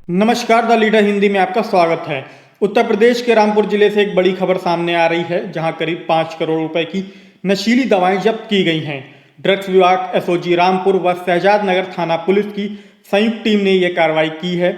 नमस्कार, the leader Hindi में आपका स्वागत है। उत्तर प्रदेश के रामपुर जिले से एक बड़ी खबर सामने आ रही है, जहां करीब 5 करोड़ रुपए की नशीली दवाएं जब्त की गई हैं। ड्रग्स विभाग, एसओजी रामपुर व शहजाद नगर थाना पुलिस की संयुक्त टीम ने यह कार्रवाई की है।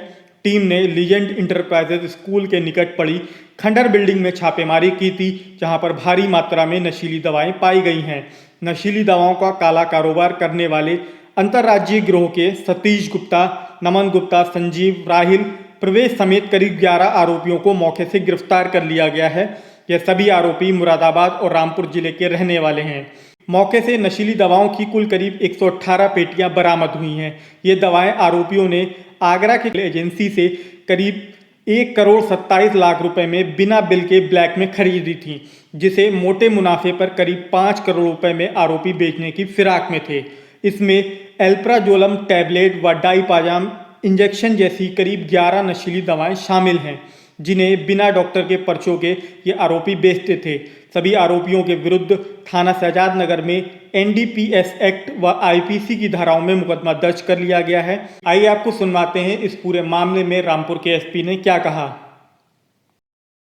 टीम ने लीजेंड इंटरप्राइजेज स्कूल के निकट पड़ी खंडर बिल्डिंग में छापेमारी की थी, जहां पर भारी मात्रा में नशीली दवाएं पाई गई हैं। नशीली दवाओं का काला कारोबार करने वाले अंतर्राज्यीय गिरोह के सतीश गुप्ता, नमन गुप्ता, संजीव, राहिल, प्रवेश समेत करीब 11 आरोपियों को मौके से गिरफ्तार कर लिया गया है। ये सभी आरोपी मुरादाबाद और रामपुर जिले के रहने वाले हैं। मौके से नशीली दवाओं की कुल करीब 118 पेटियां बरामद हुई हैं। ये दवाएं आरोपियों ने आगरा की एजेंसी से करीब 1 करोड़ 27 लाख रुपए में बिना बिल के ब्लैक में खरीदी थी, जिसे मोटे मुनाफे पर करीब 5 करोड़ रुपए में आरोपी बेचने की फिराक में थे। इसमें एल्प्राजोलम टैबलेट व डाइपाजाम इंजेक्शन जैसी करीब 11 नशीली दवाएं शामिल हैं, जिन्हें बिना डॉक्टर के पर्चों के ये आरोपी बेचते थे। सभी आरोपियों के विरुद्ध थाना शहजाद नगर में एनडीपीएस एक्ट व आईपीसी की धाराओं में मुकदमा दर्ज कर लिया गया है। आइए आपको सुनवाते हैं इस पूरे मामले में रामपुर के एसपी ने क्या कहा।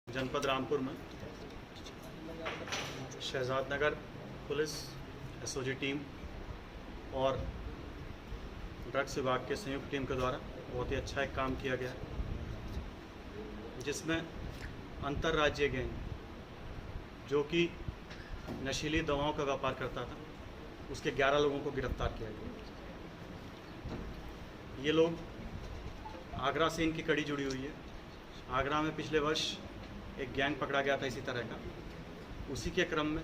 जनपद रामपुर में शहजाद नगर पुलिस, एसओजी टीम और ड्रग्स विभाग के संयुक्त टीम के द्वारा बहुत ही अच्छा एक काम किया गया है, जिसमें अंतर्राज्यीय गैंग जो कि नशीली दवाओं का व्यापार करता था, उसके 11 लोगों को गिरफ्तार किया गया। ये लोग आगरा से इनकी कड़ी जुड़ी हुई है। आगरा में पिछले वर्ष एक गैंग पकड़ा गया था इसी तरह का। उसी के क्रम में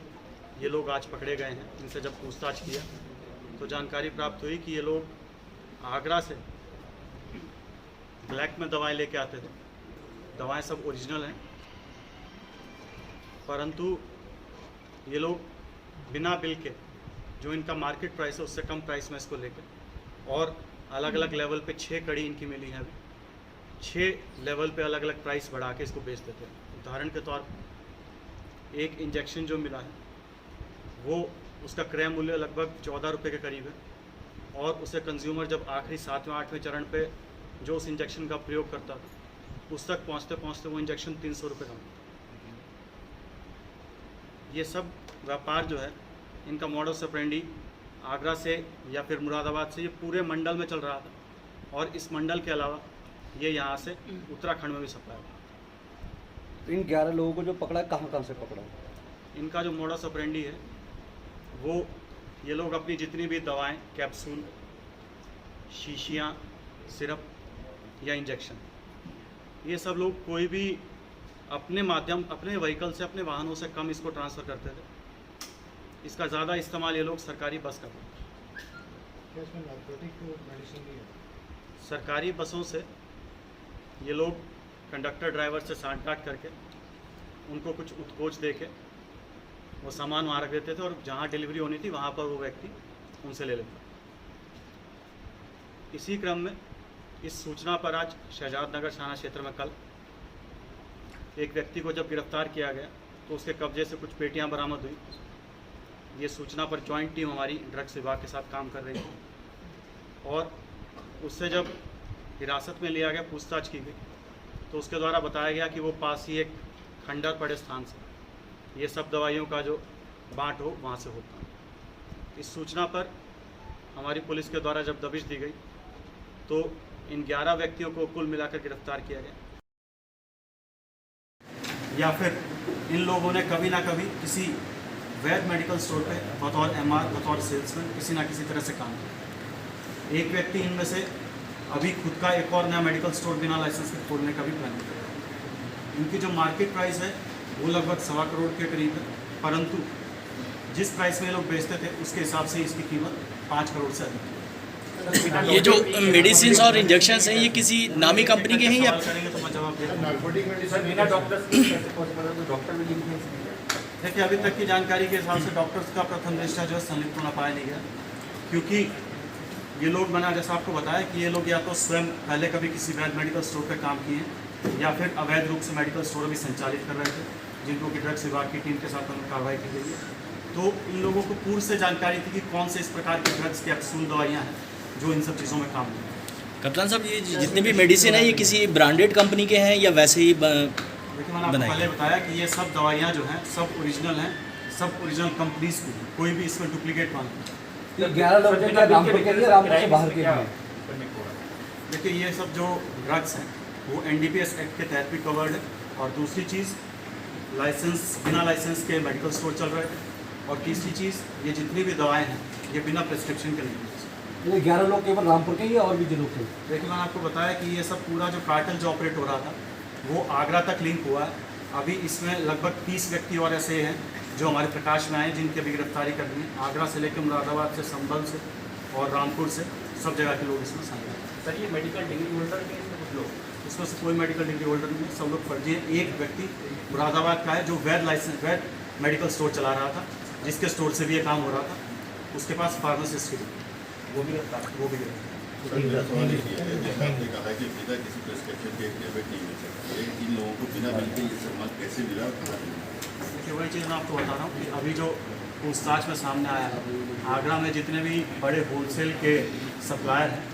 ये लोग आज पकड़े गए हैं। इनसे जब पूछताछ किया तो जानकारी प्राप्त हुई कि ये लोग आगरा से ब्लैक में दवाएं लेके आते थे। दवाएं सब ओरिजिनल हैं, परंतु ये लोग बिना बिल के जो इनका मार्केट प्राइस है उससे कम प्राइस में इसको लेकर, और अलग अलग लेवल पे 6 कड़ी इनकी मिली है। अभी 6 लेवल पे अलग अलग प्राइस बढ़ा के इसको बेच देते हैं। उदाहरण के तौर पर एक इंजेक्शन जो मिला है वो उसका क्रय मूल्य लगभग 14 रुपये के करीब है, और उसे कंज्यूमर जब आखिरी 7वें 8वें चरण पे जो उस इंजेक्शन का प्रयोग करता था उस तक पहुँचते पहुँचते वो इंजेक्शन 300 रुपये का मिलता। ये सब व्यापार जो है इनका मॉडस ऑपरेंडी आगरा से या फिर मुरादाबाद से ये पूरे मंडल में चल रहा था, और इस मंडल के अलावा ये यहाँ से उत्तराखंड में भी सप्लाई होता। तो इन 11 लोगों को जो पकड़ा, कहाँ से पकड़ा? इनका जो मॉडस ऑपरेंडी है वो ये लोग अपनी जितनी भी दवाएं, कैप्सूल, शीशियाँ, सिरप या इंजेक्शन, ये सब लोग कोई भी अपने व्हीकल से, अपने वाहनों से कम इसको ट्रांसफ़र करते थे। इसका ज़्यादा इस्तेमाल ये लोग सरकारी बस करते थे। सरकारी बसों से ये लोग कंडक्टर ड्राइवर से सांठ-गांठ करके उनको कुछ उत्कोच दे के वो सामान वहाँ रख देते थे, और जहाँ डिलीवरी होनी थी वहाँ पर वो व्यक्ति उनसे ले लेता। इसी क्रम में इस सूचना पर आज शहजाद नगर थाना क्षेत्र में कल एक व्यक्ति को जब गिरफ्तार किया गया तो उसके कब्जे से कुछ पेटियां बरामद हुई। ये सूचना पर जॉइंट टीम हमारी ड्रग्स विभाग के साथ काम कर रही थी, और उससे जब हिरासत में लिया गया, पूछताछ की गई, तो उसके द्वारा बताया गया कि वो पास ही एक खंडर पड़े स्थान से ये सब दवाइयों का जो बाँट हो वहाँ से होता है। इस सूचना पर हमारी पुलिस के द्वारा जब दबिश दी गई तो इन 11 व्यक्तियों को कुल मिलाकर गिरफ्तार किया गया। या फिर इन लोगों ने कभी ना कभी किसी वैध मेडिकल स्टोर पे बतौर एमआर, बतौर सेल्समैन किसी ना किसी तरह से काम किया। एक व्यक्ति इनमें से अभी खुद का एक और नया मेडिकल स्टोर बिना लाइसेंस के खोलने का भी प्लान किया। इनकी जो मार्केट प्राइस है वो लगभग 1.25 करोड़ के करीब है, परंतु जिस प्राइस में ये लोग बेचते थे उसके हिसाब से इसकी कीमत 5 करोड़ से अधिक है। ये जो मेडिसिन और इंजेक्शन हैं ये किसी नामी कंपनी के हैं या करेंगे तो मैं जवाब दे दूँगा। देखिए, अभी तक की जानकारी के हिसाब से डॉक्टर्स का प्रथम दृष्टया जो है संलिप्त होना पाया नहीं गया, क्योंकि ये लोग, मैंने जैसा आपको बताया कि ये लोग या तो स्वयं पहले कभी किसी वैध मेडिकल स्टोर पर काम किए या फिर अवैध रूप से मेडिकल स्टोर भी संचालित कर रहे थे, जिनको कि ड्रग्स विभाग की टीम के साथ उन्होंने कार्रवाई की गई है। तो इन लोगों को पूर्व से जानकारी थी कि कौन से इस प्रकार के ड्रग्स कैप्सूल दवाइयाँ हैं जो इन सब चीज़ों में काम लें। कप्तान साहब ये जितने भी मेडिसिन है ये किसी ब्रांडेड कंपनी के हैं या वैसे ही देखिए मैंने आपको बनाई पहले बताया कि ये सब दवाइयाँ जो हैं सब ओरिजिनल हैं, सब ओरिजिनल कंपनीज की हैं, कोई भी इसमें डुप्लीकेट माल नहीं। ये 11 लोग क्या रामपुर के लिए रामपुर से बाहर के लिए देखिए ये सब जो ड्रग्स हैं वो NDPS एक्ट के तहत भी कवर्ड है, और दूसरी चीज़ लाइसेंस बिना लाइसेंस के मेडिकल स्टोर चल रहे हैं, और तीसरी चीज़ ये जितनी भी दवाएं हैं ये बिना प्रिस्क्रिप्शन के नहीं हैं। ये 11 लोग केवल रामपुर के ही और भी जिलों के। देखिए मैंने आपको बताया कि ये सब पूरा जो कार्टेल जो ऑपरेट हो रहा था वो आगरा तक लिंक हुआ है। अभी इसमें लगभग 30 व्यक्ति और ऐसे हैं जो हमारे प्रकाश में आए जिनकी अभी गिरफ्तारी करनी है। आगरा से लेकर मुरादाबाद से, संभल से और रामपुर से सब जगह के लोग इसमें शामिल हैं। सर ये मेडिकल डिग्री होल्डर के इसमें कुछ लोग इसमें से कोई मेडिकल डिग्री होल्डर नहीं है, सब लोग फर्जी है। एक व्यक्ति मुरादाबाद का है जो वैध मेडिकल स्टोर चला रहा था, जिसके स्टोर से भी ये काम हो रहा था, उसके पास फार्मासिस्ट की वो भी गिरफ्तार। वो भी गिरफ्तार। जैसा आपने कहा कि बिना किसी प्रिस्क्रिप्शन के टेबलेट नहीं मिल सकता, लेकिन इन लोगों को बिना बिल के ये सामान कैसे मिला? देखिए वही चीज़ मैं आपको बता रहा हूँ कि अभी जो पूछताछ में सामने आया है, आगरा में जितने भी बड़े होलसेल के सप्लायर हैं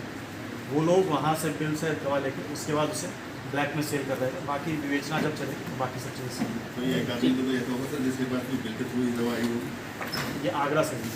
वो लोग वहाँ से बिल से दवा लेकर उसके बाद उसे ब्लैक में सेल कर रहे थे। बाकी विवेचना जब चलेगी तो बाकी सब चीज़ें तो ये एक आदमी को ऐसा होगा सर जिसके पास भी बिल के थ्रू ही दवा आई होगी? ये आगरा से ही